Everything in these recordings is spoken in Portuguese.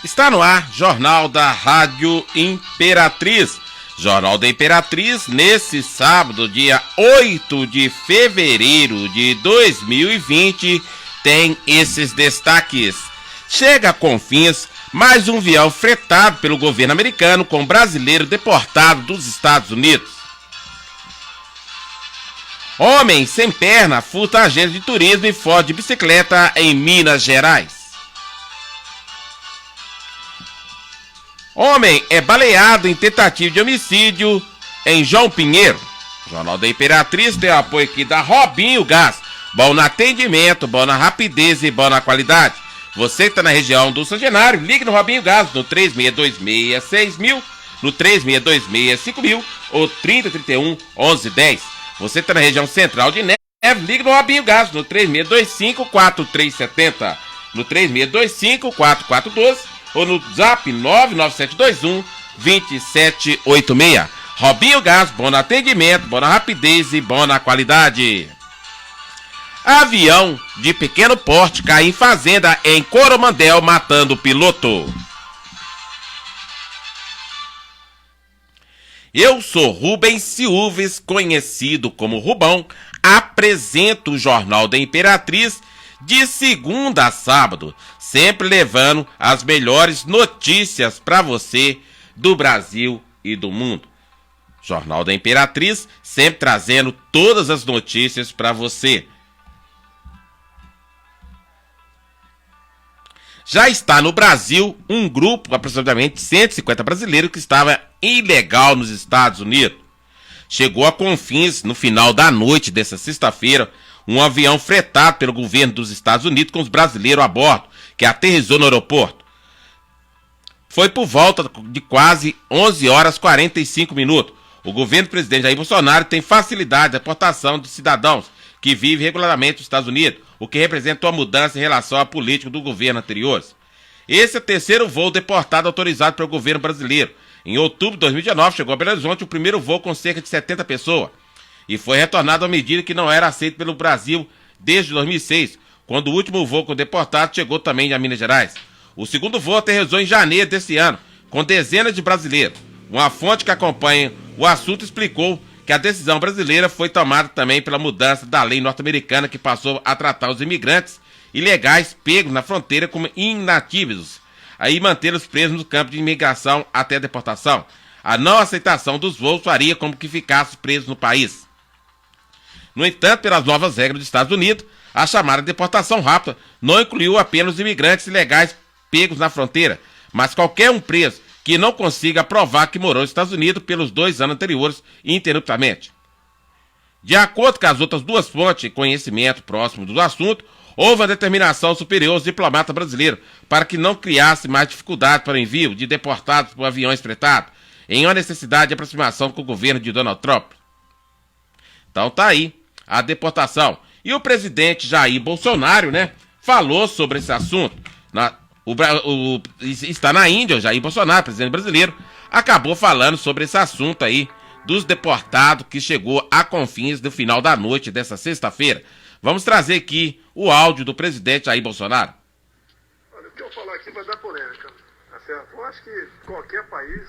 Está no ar, Jornal da Rádio Imperatriz. Jornal da Imperatriz, nesse sábado, dia 8 de fevereiro de 2020, tem esses destaques. Chega a Confins mais um avião fretado pelo governo americano com brasileiro deportado dos Estados Unidos. Homem sem perna furta agente de turismo e foge de bicicleta em Minas Gerais. Homem é baleado em tentativa de homicídio em João Pinheiro. O Jornal da Imperatriz tem o apoio aqui da Robinho Gás. Bom no atendimento, bom na rapidez e bom na qualidade. Você que está na região do São Genário, ligue no Robinho Gás no 36266000, no 36265000 ou 3031-1110. Você que está na região central de Neves, ligue no Robinho Gás no 3625-4370, no 3625-4412 ou no zap 99721-2786. Robinho Gás, bom no atendimento, bom na rapidez e bom na qualidade. Avião de pequeno porte cai em fazenda em Coromandel, matando o piloto. Eu sou Rubens Silves, conhecido como Rubão, apresento o Jornal da Imperatriz de segunda a sábado, sempre levando as melhores notícias para você do Brasil e do mundo. Jornal da Imperatriz, sempre trazendo todas as notícias para você. Já está no Brasil um grupo, aproximadamente 150 brasileiros, que estava ilegal nos Estados Unidos. Chegou a Confins no final da noite dessa sexta-feira um avião fretado pelo governo dos Estados Unidos com os brasileiros a bordo, que aterrissou no aeroporto. Foi por volta de quase 11 horas e 45 minutos. O governo do presidente Jair Bolsonaro tem facilidade de deportação de cidadãos que vivem regularmente nos Estados Unidos, o que representa uma mudança em relação à política do governo anteriores. Esse é o terceiro voo deportado autorizado pelo governo brasileiro. Em outubro de 2019, chegou a Belo Horizonte o primeiro voo com cerca de 70 pessoas. E foi retornado à medida que não era aceito pelo Brasil desde 2006, quando o último voo com deportado chegou também a Minas Gerais. O segundo voo aterrissou em janeiro desse ano, com dezenas de brasileiros. Uma fonte que acompanha o assunto explicou que a decisão brasileira foi tomada também pela mudança da lei norte-americana, que passou a tratar os imigrantes ilegais pegos na fronteira como inativos, aí mantê-los presos no campo de imigração até a deportação. A não aceitação dos voos faria como que ficassem presos no país. No entanto, pelas novas regras dos Estados Unidos, a chamada deportação rápida não incluiu apenas os imigrantes ilegais pegos na fronteira, mas qualquer um preso que não consiga provar que morou nos Estados Unidos pelos 2 anos anteriores ininterruptamente. De acordo com as outras duas fontes de conhecimento próximo do assunto, houve uma determinação superior aos diplomatas brasileiros para que não criasse mais dificuldade para o envio de deportados por aviões fretados, em uma necessidade de aproximação com o governo de Donald Trump. Então tá aí a deportação. E o presidente Jair Bolsonaro, falou sobre esse assunto. Está na Índia, o Jair Bolsonaro, presidente brasileiro, acabou falando sobre esse assunto aí dos deportados que chegou a Confins no final da noite dessa sexta-feira. Vamos trazer aqui o áudio do presidente Jair Bolsonaro. Olha, o que eu falar aqui vai dar polêmica, tá certo? Eu acho que qualquer país,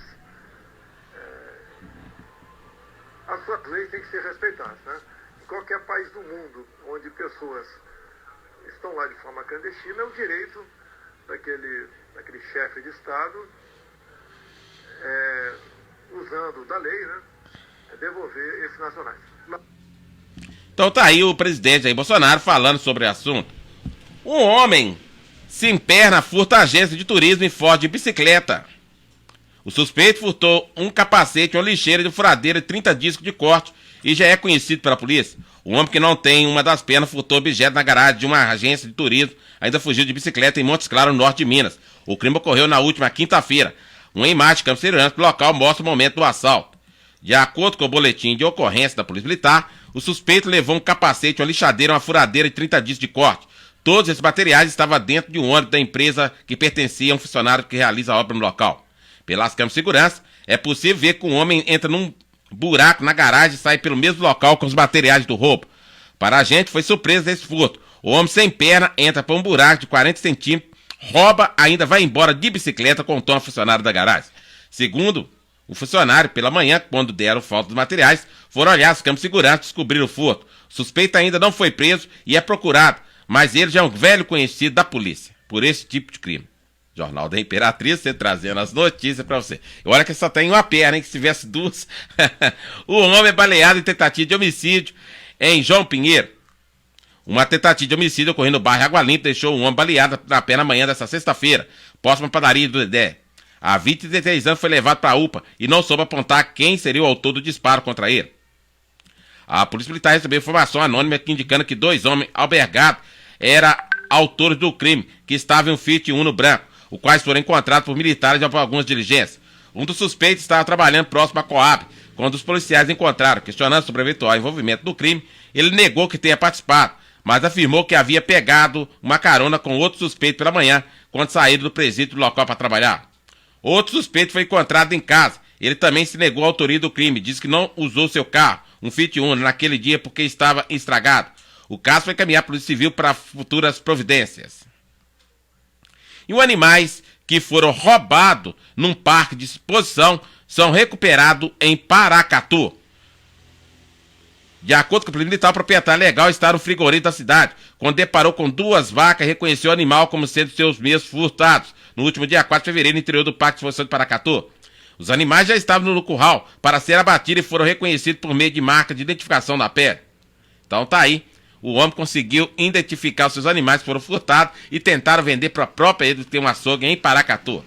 as suas leis têm que ser respeitadas, né? Em qualquer país do mundo onde pessoas estão lá de forma clandestina, é o direito daquele chefe de Estado, usando da lei, devolver esses nacionais. Então tá aí o presidente Jair Bolsonaro falando sobre o assunto. Um homem sem perna furta agência de turismo e foge de bicicleta. O suspeito furtou um capacete, uma lixeira de furadeira e 30 discos de corte e já é conhecido pela polícia. O homem que não tem uma das pernas furtou objeto na garagem de uma agência de turismo, ainda fugiu de bicicleta em Montes Claros, no norte de Minas. O crime ocorreu na última quinta-feira. Uma imagem de câmera de segurança do local mostra o momento do assalto. De acordo com o boletim de ocorrência da Polícia Militar, o suspeito levou um capacete, uma lixadeira, uma furadeira e 30 discos de corte. Todos esses materiais estavam dentro de um ônibus da empresa que pertencia a um funcionário que realiza a obra no local. Pelas câmeras de segurança, é possível ver que um homem entra num buraco na garagem e sai pelo mesmo local com os materiais do roubo. Para a gente, foi surpresa desse furto. O homem sem perna entra por um buraco de 40 centímetros, rouba, ainda vai embora de bicicleta, contou uma funcionária da garagem. Segundo o funcionário, pela manhã, quando deram falta dos materiais, foram olhar as câmeras de segurança e descobriram o furto. O suspeito ainda não foi preso e é procurado, mas ele já é um velho conhecido da polícia por esse tipo de crime. Jornal da Imperatriz, você trazendo as notícias pra você. Olha que só tem uma perna, hein? Que se tivesse duas. O homem é baleado em tentativa de homicídio em João Pinheiro. Uma tentativa de homicídio ocorreu no bairro Água Limpa deixou um homem baleado na perna na manhã desta sexta-feira, próximo à padaria do Dedé. A 23 anos foi levado para a UPA e não soube apontar quem seria o autor do disparo contra ele. A polícia militar recebeu informação anônima indicando que 2 homens albergados eram autores do crime, que estavam em um Fiat Uno branco, os quais foram encontrados por militares de algumas diligências. Um dos suspeitos estava trabalhando próximo à Coab, quando os policiais encontraram. Questionando sobre o eventual envolvimento no crime, ele negou que tenha participado, mas afirmou que havia pegado uma carona com outro suspeito pela manhã, quando saíram do presídio do local para trabalhar. Outro suspeito foi encontrado em casa. Ele também se negou à autoria do crime, disse que não usou seu carro, um Fiat Uno, naquele dia porque estava estragado. O caso foi encaminhado para a Polícia Civil para futuras providências. E os animais que foram roubados num parque de exposição são recuperados em Paracatu. De acordo com a Polícia Militar, o proprietário legal está no frigorífico da cidade, quando deparou com 2 vacas e reconheceu o animal como sendo seus mesmos furtados, no último dia 4 de fevereiro, no interior do Parque de Exposição de Paracatu. Os animais já estavam no curral para ser abatidos e foram reconhecidos por meio de marca de identificação da pele. Então tá aí. O homem conseguiu identificar os seus animais que foram furtados e tentaram vender para a própria ele que tem um açougue em Paracatu.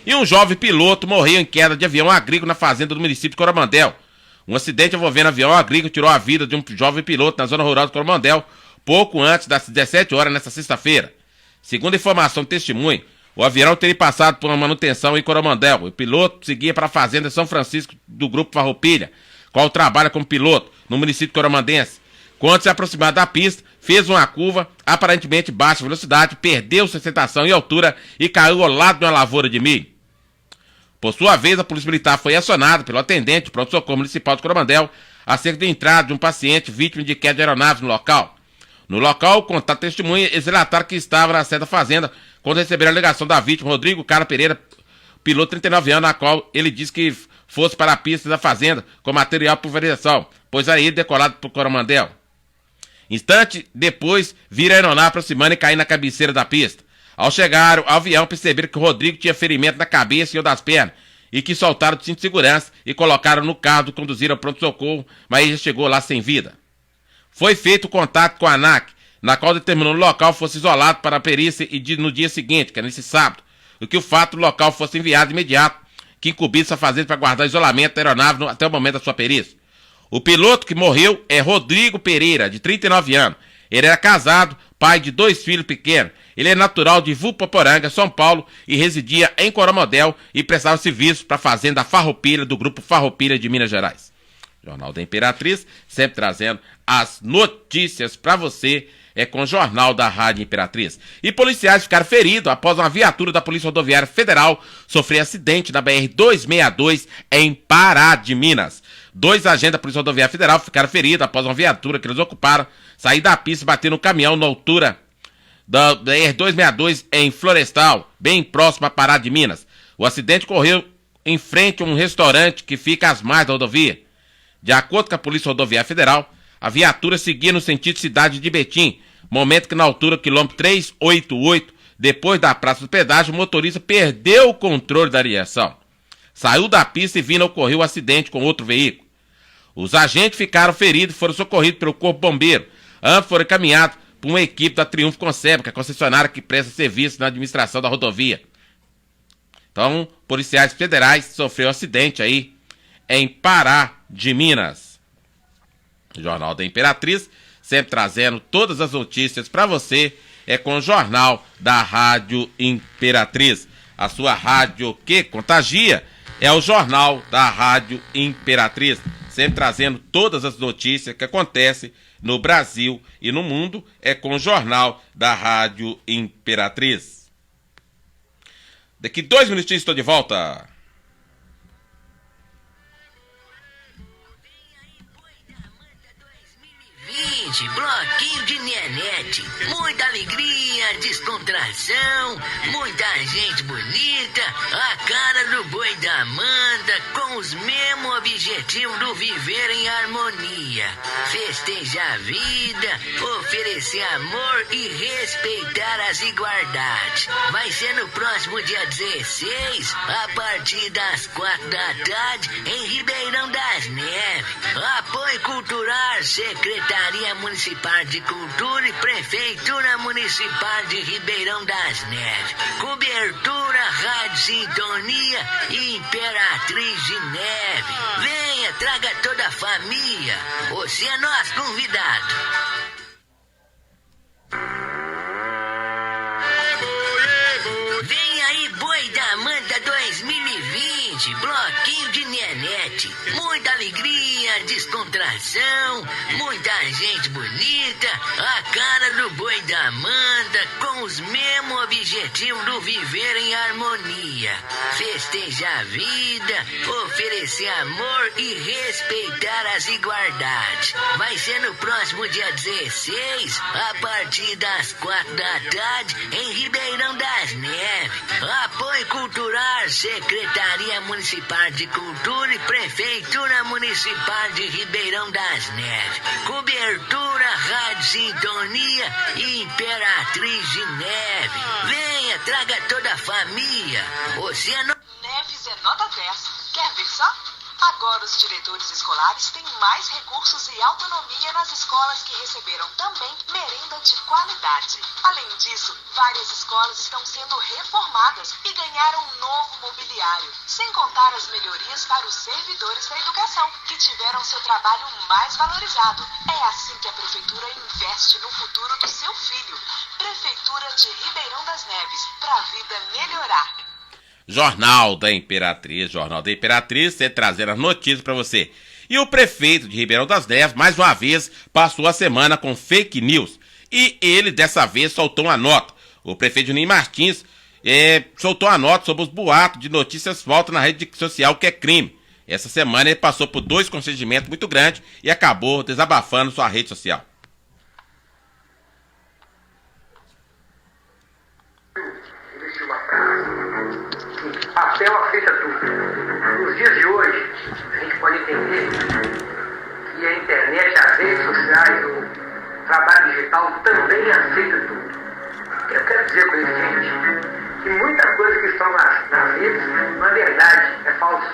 E um jovem piloto morreu em queda de avião agrícola na fazenda do município de Coromandel. Um acidente envolvendo avião agrícola tirou a vida de um jovem piloto na zona rural de Coromandel, pouco antes das 17 horas nesta sexta-feira. Segundo informação do testemunho, o avião teria passado por uma manutenção em Coromandel. O piloto seguia para a fazenda São Francisco do Grupo Farroupilha, qual trabalha como piloto no município coromandense. Quando se aproximar da pista, fez uma curva, aparentemente baixa velocidade, perdeu sustentação e altura e caiu ao lado de uma lavoura de milho. Por sua vez, a Polícia Militar foi acionada pelo atendente do pronto-socorro municipal de Coromandel acerca da entrada de um paciente vítima de queda de aeronave no local. No local, o contato testemunha, eles relataram que estava na sede da fazenda quando receberam a ligação da vítima, Rodrigo Cara Pereira, piloto de 39 anos, na qual ele disse que fosse para a pista da fazenda com material de pulverização, pois aí ele decolado para o Coromandel. Instante depois, viram a aeronave aproximando e caindo na cabeceira da pista. Ao chegar ao avião, perceberam que o Rodrigo tinha ferimento na cabeça e ou das pernas, e que soltaram o cinto de segurança e colocaram no carro e conduziram ao pronto-socorro, mas ele já chegou lá sem vida. Foi feito o contato com a ANAC, na qual determinou que o local fosse isolado para a perícia e no dia seguinte, que é nesse sábado, e que o fato do local fosse enviado de imediato, que incumbisse a fazenda para guardar o isolamento da aeronave até o momento da sua perícia. O piloto que morreu é Rodrigo Pereira, de 39 anos. Ele era casado, pai de 2 filhos pequenos. Ele é natural de Vupoporanga, São Paulo, e residia em Coromandel e prestava serviço para a fazenda Farroupilha, do Grupo Farroupilha de Minas Gerais. Jornal da Imperatriz, sempre trazendo as notícias para você, com o Jornal da Rádio Imperatriz. E policiais ficaram feridos após uma viatura da Polícia Rodoviária Federal sofrer acidente na BR-262 em Pará de Minas. 2 agentes da Polícia Rodoviária Federal ficaram feridos após uma viatura que eles ocuparam sair da pista e bater no caminhão na altura da BR-262 em Florestal, bem próximo a Pará de Minas. O acidente ocorreu em frente a um restaurante que fica às margens da rodovia. De acordo com a Polícia Rodoviária Federal, a viatura seguia no sentido cidade de Betim, momento que na altura do quilômetro 388, depois da praça do pedágio, o motorista perdeu o controle da direção. Saiu da pista e vindo ocorrer o acidente com outro veículo. Os agentes ficaram feridos e foram socorridos pelo Corpo Bombeiro. Ambos foram encaminhados por uma equipe da Triunfo Conserva, que é a concessionária que presta serviço na administração da rodovia. Então, policiais federais sofreram um acidente aí em Pará de Minas. Jornal da Imperatriz, sempre trazendo todas as notícias para você, com o Jornal da Rádio Imperatriz. A sua rádio que contagia é o Jornal da Rádio Imperatriz, sempre trazendo todas as notícias que acontecem no Brasil e no mundo, com o Jornal da Rádio Imperatriz. Daqui 2 minutinhos estou de volta. 2020, bloquinho de Nenete. Muita alegria, descontração, muita gente bonita, a cara do boi da Amanda, com os mesmos objetivos do viver em harmonia. Festejar a vida, oferecer amor e respeitar as igualdades. Vai ser no próximo dia 16, a partir das 4 da tarde, em Ribeirão das Neves. Apoio Cultural, Secretaria Municipal de Cultura e Prefeitura Municipal de Ribeirão das Neves. Cobertura, Rádio Sintonia e Imperatriz de Neve. Venha, traga toda a família. Você é nosso convidado. Vem aí, Boi da Amanda 2020, bloquinho de Nenete. Muita alegria, descontração, muita gente bonita, a cara do Boi da Amanda, com os mesmos objetivos do viver em harmonia. Festejar a vida, oferecer amor e respeitar as igualdades. Vai ser no próximo dia 16, a partir das 4 da tarde, em Ribeirão das Neves. Apoio Cultural, Secretaria Municipal de Cultura e Prefeitura Municipal de Ribeirão das Neves. Cobertura, Rádio Sintonia e Imperatriz de Neve. Venha, traga toda a família. Você é Neves é nota 10. Quer ver só? Agora os diretores escolares têm mais recursos e autonomia nas escolas que receberam também merenda de qualidade. Além disso, várias escolas estão sendo reformadas e ganharam um novo mobiliário, sem contar as melhorias para os servidores da educação, que tiveram seu trabalho mais valorizado. É assim que a Prefeitura investe no futuro do seu filho. Prefeitura de Ribeirão das Neves, para a vida melhorar. Jornal da Imperatriz, sempre trazendo as notícias para você. E o prefeito de Ribeirão das Neves, mais uma vez, passou a semana com fake news. E ele, dessa vez, soltou uma nota. O prefeito Juninho Martins soltou uma nota sobre os boatos de notícias falsas na rede social, que é crime. Essa semana ele passou por 2 constrangimentos muito grandes e acabou desabafando sua rede social. Papel aceita tudo. Nos dias de hoje, a gente pode entender que a internet, as redes sociais, o trabalho digital também aceita tudo. Eu quero dizer com isso, gente, que muita coisa que estão nas redes, na verdade, é falso.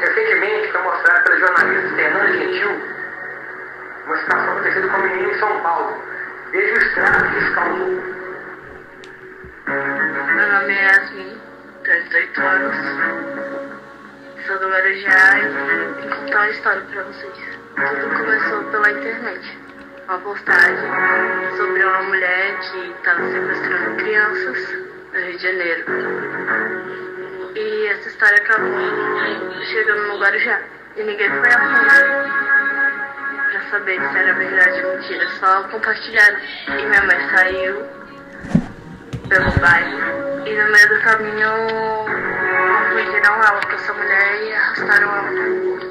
Recentemente foi mostrado pela jornalista Fernanda Gentil uma situação acontecida com um menino em São Paulo. Veja o estrago que isso causou. Meu nome é Yasmin, tenho 18 anos, sou do Guarujá e vim contar uma história pra vocês. Tudo começou pela internet. Uma postagem sobre uma mulher que estava sequestrando crianças no Rio de Janeiro. E essa história acabou chegando no Guarujá. E ninguém foi a fundo pra saber se era verdade ou mentira, só compartilharam. E minha mãe saiu pelo bairro e no meio do caminho confundiram ela com essa mulher e arrastaram ela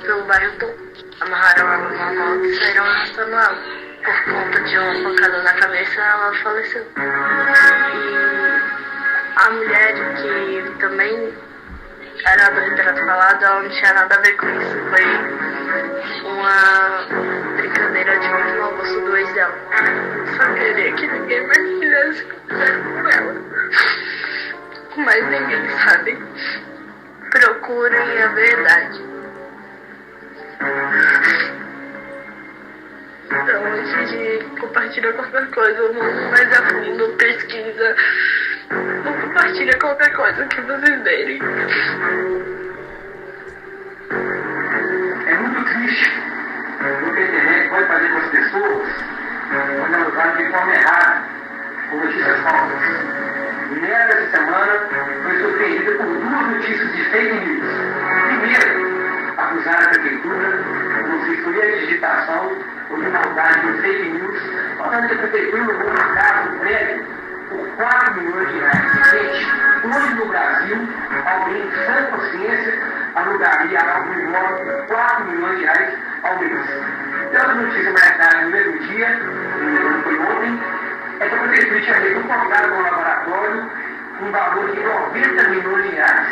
pelo bairro todo. Amarraram ela numa moto e saíram arrastando ela. Por conta de uma pancada na cabeça, ela faleceu. E a mulher que também era do retrato falado, ela não tinha nada a ver com isso. Foi uma brincadeira de muito mau gosto do ex dela. Só queria que ninguém mais fizesse o que fizeram com ela. Mas ninguém sabe. Procurem a verdade. Então, antes de compartilhar qualquer coisa, vamos mais a fundo, pesquisa. Não compartilha qualquer coisa que vocês verem. É muito triste o que a internet pode fazer com as pessoas quando elas agem de forma errada, com notícias falsas. Nessa semana, foi surpreendida por 2 notícias de fake news. Primeiro, acusaram a prefeitura, não sei se foi a digitação ou de maldade de fake news, falando que a prefeitura levou uma casa, um prédio, por 4 milhões de reais. Gente, hoje no Brasil, alguém de sã consciência alugaria algo imóvel por 4 milhões de reais ao mês. Então, outra notícia marcada no mesmo dia, não foi ontem, é que a Prefeitura tinha feito um contrato com o laboratório com um valor de 90 milhões de reais.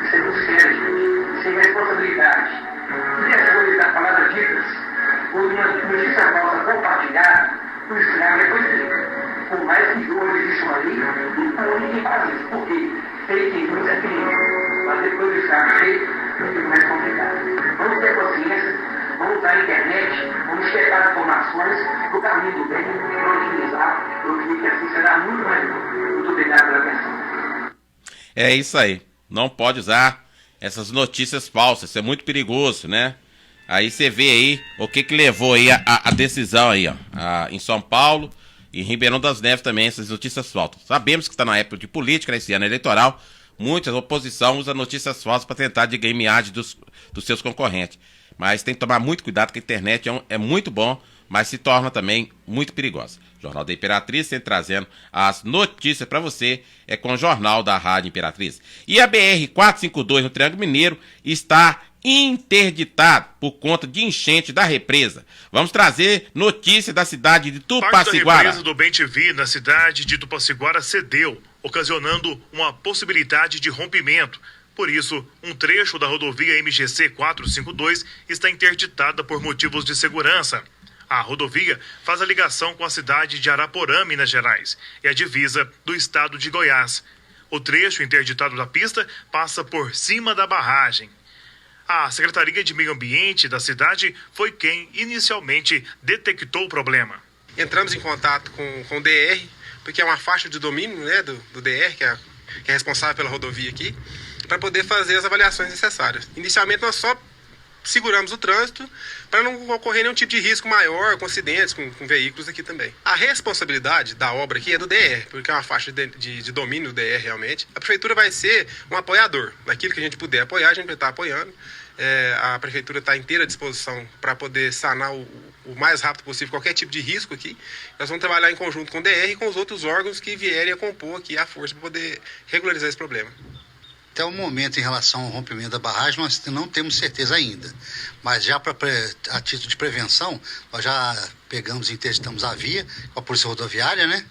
Isso é muito sério, gente. Isso é responsabilidade. E depois das palavras ditas, ou de uma notícia falsa compartilhada, o estrago é coisa. Por mais que hoje exista uma lei, não ninguém faz isso. Por quê? Fake news é crime. Mas depois do estrago feito, fica mais complicado. Vamos ter consciência, vamos usar a internet, vamos checar informações no caminho do bem, para utilizar. Eu acredito que assim será muito mais bom. Muito obrigado pela atenção. É isso aí. Não pode usar essas notícias falsas. Isso é muito perigoso, né? Aí você vê aí o que levou aí a decisão aí, ó. Em São Paulo e em Ribeirão das Neves também, essas notícias falsas. Sabemos que está na época de política, nesse ano eleitoral. Muita oposição usa notícias falsas para tentar de imagem dos seus concorrentes. Mas tem que tomar muito cuidado, porque a internet é muito bom, mas se torna também muito perigosa. Jornal da Imperatriz, sempre trazendo as notícias para você, é com o Jornal da Rádio Imperatriz. E a BR-452 no Triângulo Mineiro está interditado por conta de enchente da represa. Vamos trazer notícia da cidade de Tupaciguara. Parte da represa do Bem-te-Vi na cidade de Tupaciguara cedeu, ocasionando uma possibilidade de rompimento. Por isso, um trecho da rodovia MGC 452 está interditada por motivos de segurança. A rodovia faz a ligação com a cidade de Araporã, Minas Gerais, e a divisa do estado de Goiás. O trecho interditado da pista passa por cima da barragem. A Secretaria de Meio Ambiente da cidade foi quem inicialmente detectou o problema. Entramos em contato com o DR, porque é uma faixa de domínio, né, do DR, que é responsável pela rodovia aqui, para poder fazer as avaliações necessárias. Inicialmente nós só seguramos o trânsito para não ocorrer nenhum tipo de risco maior com acidentes, com veículos aqui também. A responsabilidade da obra aqui é do DR, porque é uma faixa de domínio do DR realmente. A prefeitura vai ser um apoiador. Daquilo que a gente puder apoiar, a gente vai estar apoiando. A prefeitura está inteira à disposição para poder sanar o mais rápido possível qualquer tipo de risco aqui. Nós vamos trabalhar em conjunto com o DR e com os outros órgãos que vierem a compor aqui a força para poder regularizar esse problema. Até o momento, em relação ao rompimento da barragem, nós não temos certeza ainda. Mas já a título de prevenção, nós já pegamos e interditamos a via com a Polícia Rodoviária, né?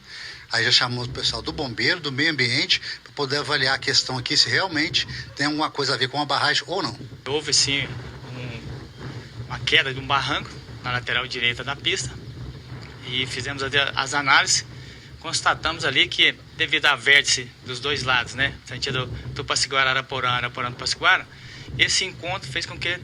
Aí já chamamos o pessoal do Bombeiro, do Meio Ambiente, para poder avaliar a questão aqui, se realmente tem alguma coisa a ver com a barragem ou não. Houve, sim, uma queda de um barranco na lateral direita da pista e fizemos as análises. Constatamos ali que, devido à vértice dos dois lados, né, sentido Tupaciguara, Araporã, Tupaciguara, esse encontro fez com que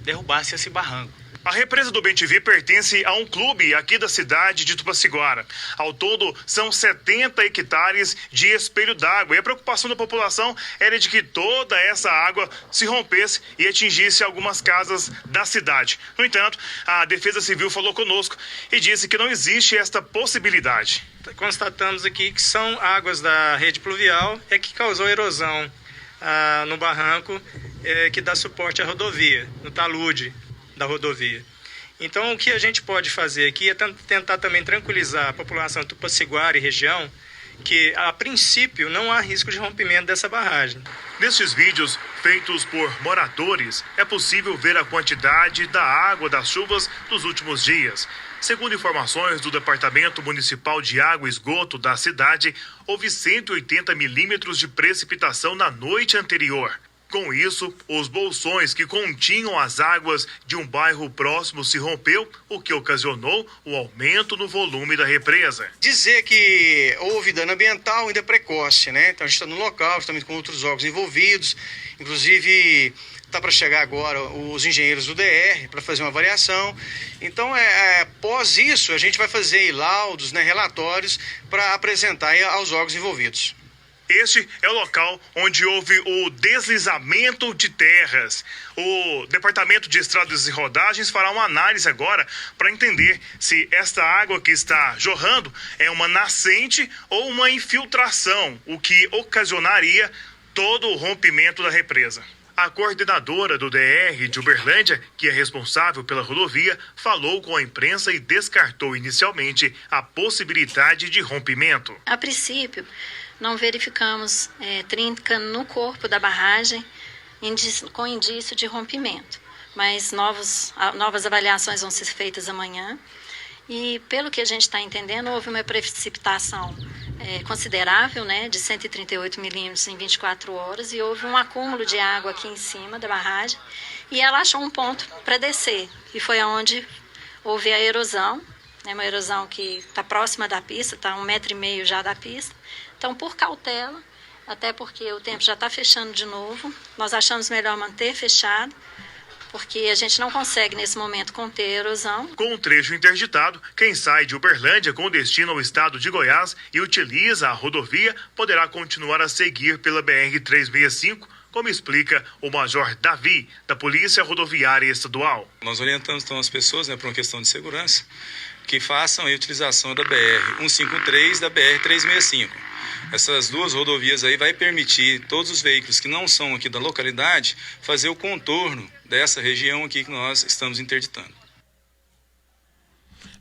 derrubasse esse barranco. A represa do Bem-te-Vi pertence a um clube aqui da cidade de Tupaciguara. Ao todo, são 70 hectares de espelho d'água. E a preocupação da população era de que toda essa água se rompesse e atingisse algumas casas da cidade. No entanto, a Defesa Civil falou conosco e disse que não existe esta possibilidade. Constatamos aqui que são águas da rede pluvial que causou erosão no barranco que dá suporte à rodovia, no talude da rodovia. Então, o que a gente pode fazer aqui é tentar também tranquilizar a população de Tupaciguara e região, que a princípio não há risco de rompimento dessa barragem. Nestes vídeos feitos por moradores, é possível ver a quantidade da água das chuvas dos últimos dias. Segundo informações do Departamento Municipal de Água e Esgoto da cidade, houve 180 milímetros de precipitação na noite anterior. Com isso, os bolsões que continham as águas de um bairro próximo se rompeu, o que ocasionou o aumento no volume da represa. Dizer que houve dano ambiental ainda é precoce, né? Então a gente está no local, estamos com outros órgãos envolvidos, inclusive está para chegar agora os engenheiros do DR para fazer uma avaliação. Então, após isso, a gente vai fazer laudos, né, relatórios para apresentar aos órgãos envolvidos. Este é o local onde houve o deslizamento de terras. O Departamento de Estradas e Rodagens fará uma análise agora para entender se esta água que está jorrando é uma nascente ou uma infiltração, o que ocasionaria todo o rompimento da represa. A coordenadora do DR de Uberlândia, que é responsável pela rodovia, falou com a imprensa e descartou inicialmente a possibilidade de rompimento. A princípio, não verificamos trinca no corpo da barragem com indício de rompimento. mas novas avaliações vão ser feitas amanhã. E pelo que a gente está entendendo, houve uma precipitação considerável, né, de 138 milímetros em 24 horas, e houve um acúmulo de água aqui em cima da barragem, e ela achou um ponto para descer, e foi onde houve a erosão, né, uma erosão que está próxima da pista, está 1,5 metro já da pista. Então, por cautela, até porque o tempo já está fechando de novo, nós achamos melhor manter fechado, porque a gente não consegue, nesse momento, conter a erosão. Com o trecho interditado, quem sai de Uberlândia com destino ao estado de Goiás e utiliza a rodovia poderá continuar a seguir pela BR-365, como explica o Major Davi, da Polícia Rodoviária Estadual. Nós orientamos então as pessoas, por uma questão de segurança, que façam a utilização da BR-153 e da BR-365. Essas duas rodovias aí vai permitir todos os veículos que não são aqui da localidade fazer o contorno dessa região aqui que nós estamos interditando.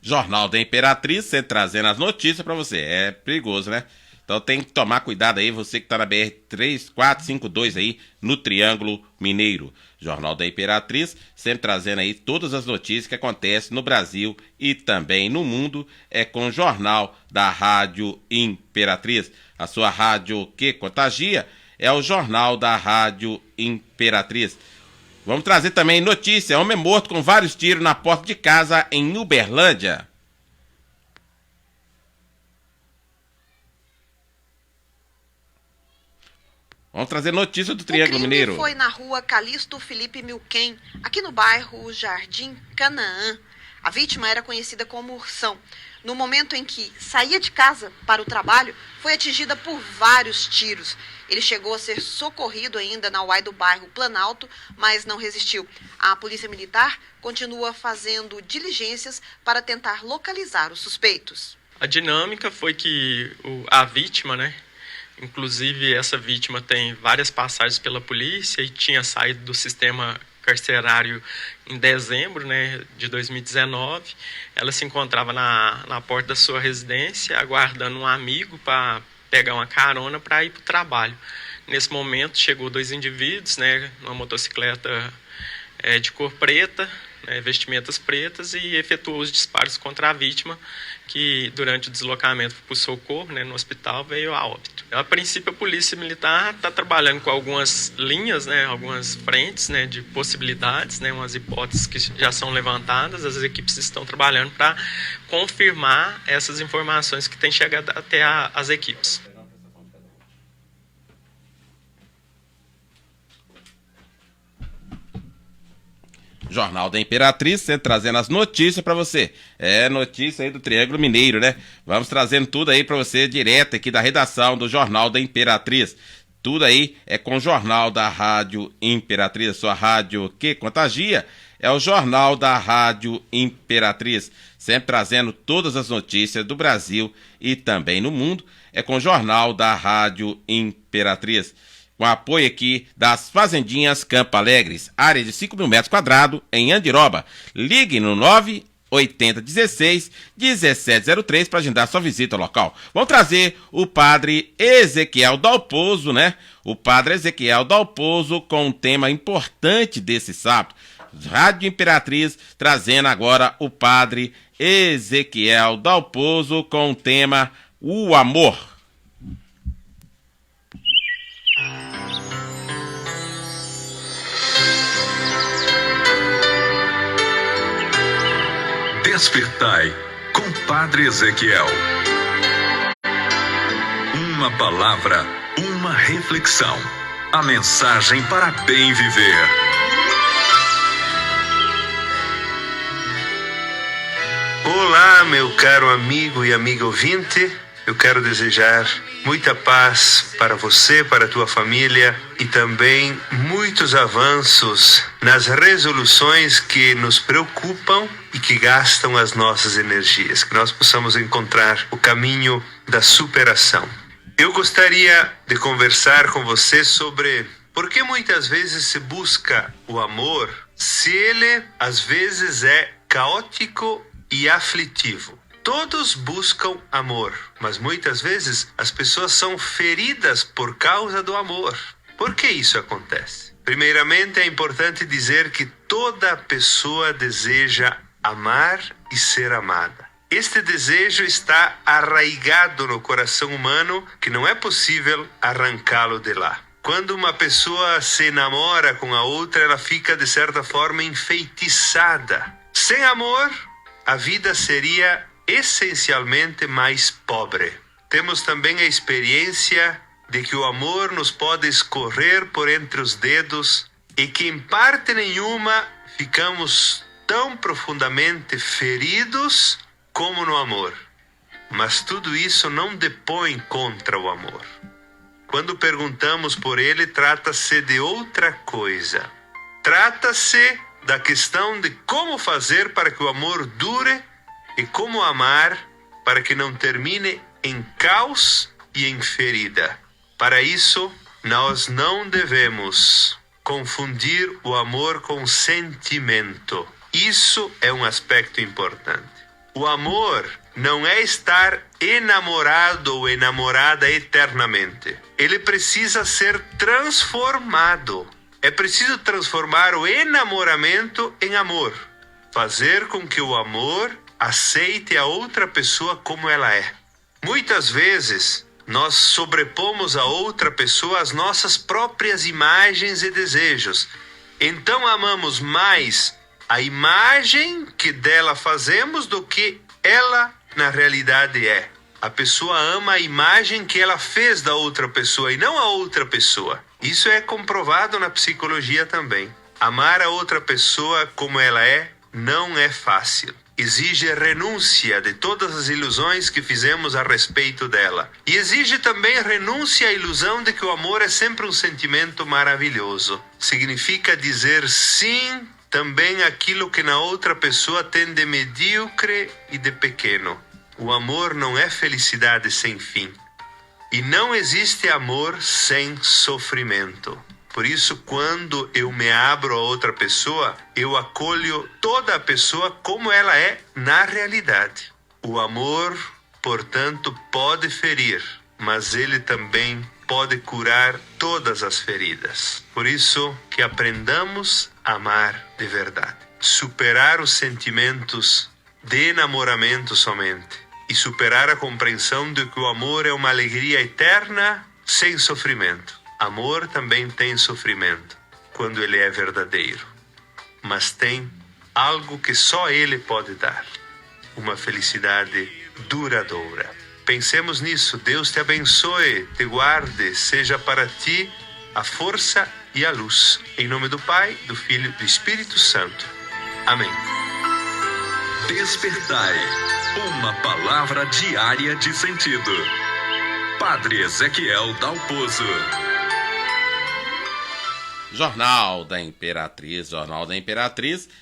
Jornal da Imperatriz, sempre trazendo as notícias para você. É perigoso, né? Então tem que tomar cuidado aí, você que tá na BR-3452 aí, no Triângulo Mineiro. Jornal da Imperatriz, sempre trazendo aí todas as notícias que acontecem no Brasil e também no mundo, é com o Jornal da Rádio Imperatriz. A sua rádio que contagia é o Jornal da Rádio Imperatriz. Vamos trazer também notícia, homem morto com vários tiros na porta de casa em Uberlândia. Vamos trazer notícia do Triângulo Mineiro. O crime foi na rua Calixto Felipe Milquem, aqui no bairro Jardim Canaã. A vítima era conhecida como Ursão. No momento em que saía de casa para o trabalho, foi atingida por vários tiros. Ele chegou a ser socorrido ainda na UAI do bairro Planalto, mas não resistiu. A Polícia Militar continua fazendo diligências para tentar localizar os suspeitos. A dinâmica foi que a vítima, né? Inclusive, essa vítima tem várias passagens pela polícia e tinha saído do sistema carcerário em dezembro, né, de 2019. Ela se encontrava na porta da sua residência, aguardando um amigo para pegar uma carona para ir para o trabalho. Nesse momento, chegou 2 indivíduos, né, numa motocicleta de cor preta, né, vestimentas pretas, e efetuou os disparos contra a vítima, que durante o deslocamento para o socorro, né, no hospital, veio a óbito. A princípio, a Polícia Militar está trabalhando com algumas linhas, né, algumas frentes, né, de possibilidades, né, umas hipóteses que já são levantadas. As equipes estão trabalhando para confirmar essas informações que têm chegado até as equipes. Jornal da Imperatriz, sempre trazendo as notícias para você. É notícia aí do Triângulo Mineiro, né? Vamos trazendo tudo aí para você direto aqui da redação do Jornal da Imperatriz. Tudo aí é com o Jornal da Rádio Imperatriz, sua rádio que contagia. É o Jornal da Rádio Imperatriz, sempre trazendo todas as notícias do Brasil e também no mundo. É com o Jornal da Rádio Imperatriz. Com apoio aqui das Fazendinhas Campo Alegres, área de 5.000 metros quadrados, em Andiroba. Ligue no 98016-1703 para agendar sua visita ao local. Vamos trazer o padre Ezequiel Dalpozo, né? O padre Ezequiel Dalpozo com um tema importante desse sábado. Rádio Imperatriz trazendo agora o padre Ezequiel Dalpozo com o tema O Amor. Despertai com Padre Ezequiel. Uma palavra, uma reflexão. A mensagem para bem viver. Olá, meu caro amigo e amiga ouvinte. Eu quero desejar muita paz para você, para a tua família e também muitos avanços nas resoluções que nos preocupam e que gastam as nossas energias, que nós possamos encontrar o caminho da superação. Eu gostaria de conversar com você sobre por que muitas vezes se busca o amor se ele às vezes é caótico e aflitivo. Todos buscam amor, mas muitas vezes as pessoas são feridas por causa do amor. Por que isso acontece? Primeiramente, é importante dizer que toda pessoa deseja amar e ser amada. Este desejo está arraigado no coração humano, que não é possível arrancá-lo de lá. Quando uma pessoa se namora com a outra, ela fica, de certa forma, enfeitiçada. Sem amor, a vida seria essencialmente mais pobre. Temos também a experiência de que o amor nos pode escorrer por entre os dedos e que, em parte nenhuma, ficamos tão profundamente feridos como no amor. Mas tudo isso não depõe contra o amor. Quando perguntamos por ele, trata-se de outra coisa. Trata-se da questão de como fazer para que o amor dure e como amar para que não termine em caos e em ferida. Para isso, nós não devemos confundir o amor com sentimento. Isso é um aspecto importante. O amor não é estar enamorado ou enamorada eternamente. Ele precisa ser transformado. É preciso transformar o enamoramento em amor. Fazer com que o amor aceite a outra pessoa como ela é. Muitas vezes, nós sobrepomos a outra pessoa as nossas próprias imagens e desejos. Então amamos mais a imagem que dela fazemos do que ela na realidade é. A pessoa ama a imagem que ela fez da outra pessoa e não a outra pessoa. Isso é comprovado na psicologia também. Amar a outra pessoa como ela é não é fácil. Exige renúncia de todas as ilusões que fizemos a respeito dela. E exige também renúncia à ilusão de que o amor é sempre um sentimento maravilhoso. Significa dizer sim também àquilo que na outra pessoa tem de medíocre e de pequeno. O amor não é felicidade sem fim. E não existe amor sem sofrimento. Por isso, quando eu me abro a outra pessoa, eu acolho toda a pessoa como ela é na realidade. O amor, portanto, pode ferir, mas ele também pode curar todas as feridas. Por isso, que aprendamos a amar de verdade. Superar os sentimentos de enamoramento somente. E superar a compreensão de que o amor é uma alegria eterna sem sofrimento. Amor também tem sofrimento, quando ele é verdadeiro. Mas tem algo que só ele pode dar. Uma felicidade duradoura. Pensemos nisso. Deus te abençoe, te guarde, seja para ti a força e a luz. Em nome do Pai, do Filho e do Espírito Santo. Amém. Despertai. Uma palavra diária de sentido. Padre Ezequiel Dalpozo. Jornal da Imperatriz,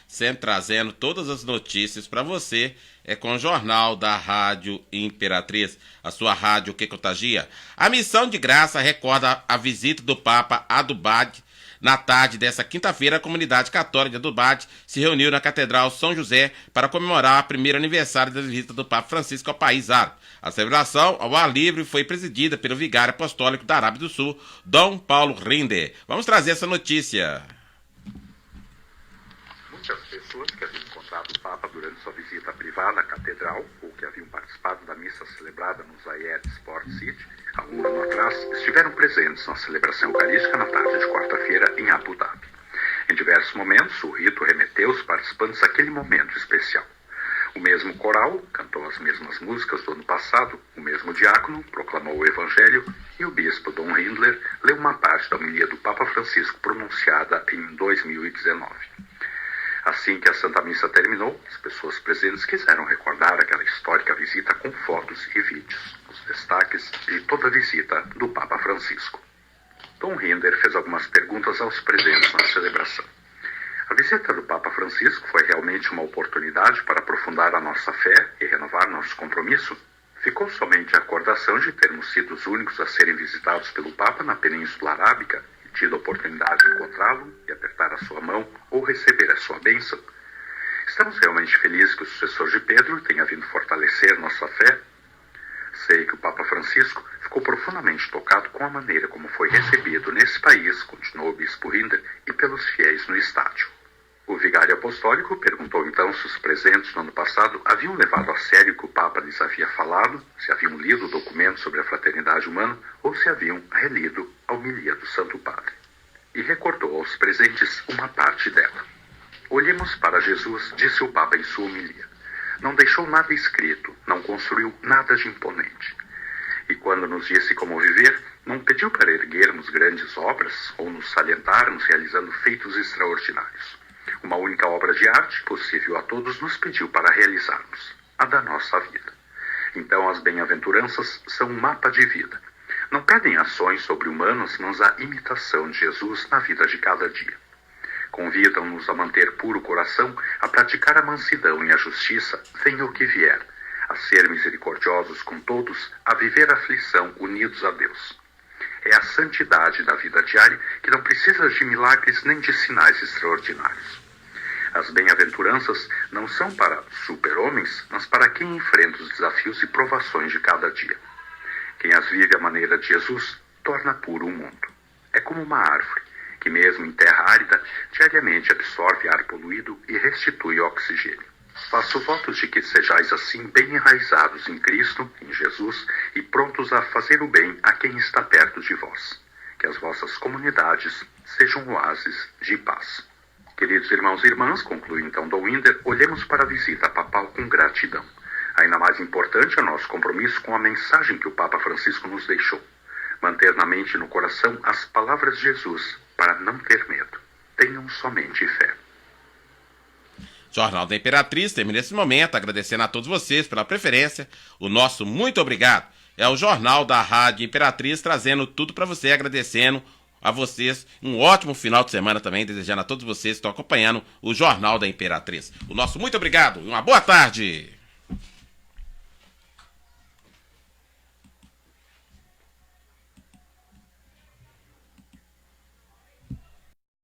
sempre trazendo todas as notícias para você. É com o Jornal da Rádio Imperatriz, a sua rádio que contagia. A Missão de Graça recorda a visita do Papa a Dubade. Na tarde dessa quinta-feira, a comunidade católica de Dubade se reuniu na Catedral São José para comemorar o primeiro aniversário da visita do Papa Francisco ao país árabe. A celebração ao ar livre foi presidida pelo vigário apostólico da Arábia do Sul, Dom Paulo Rinder. Vamos trazer essa notícia. Muitas pessoas que haviam encontrado o Papa durante sua visita privada à Catedral, ou que haviam participado da missa celebrada no Zayed Sport City, há um ano atrás, estiveram presentes na celebração eucarística na tarde de quarta-feira em Abu Dhabi. Em diversos momentos, o rito remeteu os participantes àquele momento especial. O mesmo coral cantou as mesmas músicas do ano passado, o mesmo diácono proclamou o Evangelho e o bispo Dom Hindler leu uma parte da homilia do Papa Francisco pronunciada em 2019. Assim que a Santa Missa terminou, as pessoas presentes quiseram recordar aquela histórica visita com fotos e vídeos, os destaques de toda a visita do Papa Francisco. Dom Hindler fez algumas perguntas aos presentes na celebração. A visita do Papa Francisco foi realmente uma oportunidade para aprofundar a nossa fé e renovar nosso compromisso? Ficou somente a recordação de termos sido os únicos a serem visitados pelo Papa na Península Arábica e tido a oportunidade de encontrá-lo e apertar a sua mão ou receber a sua bênção? Estamos realmente felizes que o sucessor de Pedro tenha vindo fortalecer nossa fé? Sei que o Papa Francisco ficou profundamente tocado com a maneira como foi recebido nesse país, continuou o bispo Rinder, e pelos fiéis no estádio. O vigário apostólico perguntou então se os presentes no ano passado haviam levado a sério o que o Papa lhes havia falado, se haviam lido o documento sobre a fraternidade humana ou se haviam relido a homilia do Santo Padre. E recordou aos presentes uma parte dela. Olhemos para Jesus, disse o Papa em sua homilia. Não deixou nada escrito, não construiu nada de imponente. E quando nos disse como viver, não pediu para erguermos grandes obras ou nos salientarmos realizando feitos extraordinários. Uma única obra de arte, possível a todos, nos pediu para realizarmos, a da nossa vida. Então as bem-aventuranças são um mapa de vida. Não pedem ações sobre-humanas, mas a imitação de Jesus na vida de cada dia. Convidam-nos a manter puro o coração, a praticar a mansidão e a justiça, venha o que vier, a ser misericordiosos com todos, a viver a aflição unidos a Deus. É a santidade da vida diária que não precisa de milagres nem de sinais extraordinários. As bem-aventuranças não são para super-homens, mas para quem enfrenta os desafios e provações de cada dia. Quem as vive à maneira de Jesus, torna puro o mundo. É como uma árvore, que mesmo em terra árida, diariamente absorve ar poluído e restitui oxigênio. Faço votos de que sejais assim bem enraizados em Cristo, em Jesus, e prontos a fazer o bem a quem está perto de vós. Que as vossas comunidades sejam oásis de paz. Queridos irmãos e irmãs, conclui então Dom Winder, olhemos para a visita papal com gratidão. Ainda mais importante é nosso compromisso com a mensagem que o Papa Francisco nos deixou. Manter na mente e no coração as palavras de Jesus, para não ter medo. Tenham somente fé. Jornal da Imperatriz termina esse momento, agradecendo a todos vocês pela preferência. O nosso muito obrigado. É o Jornal da Rádio Imperatriz, trazendo tudo para você, agradecendo a vocês. Um ótimo final de semana também, desejando a todos vocês que estão acompanhando o Jornal da Imperatriz. O nosso muito obrigado e uma boa tarde.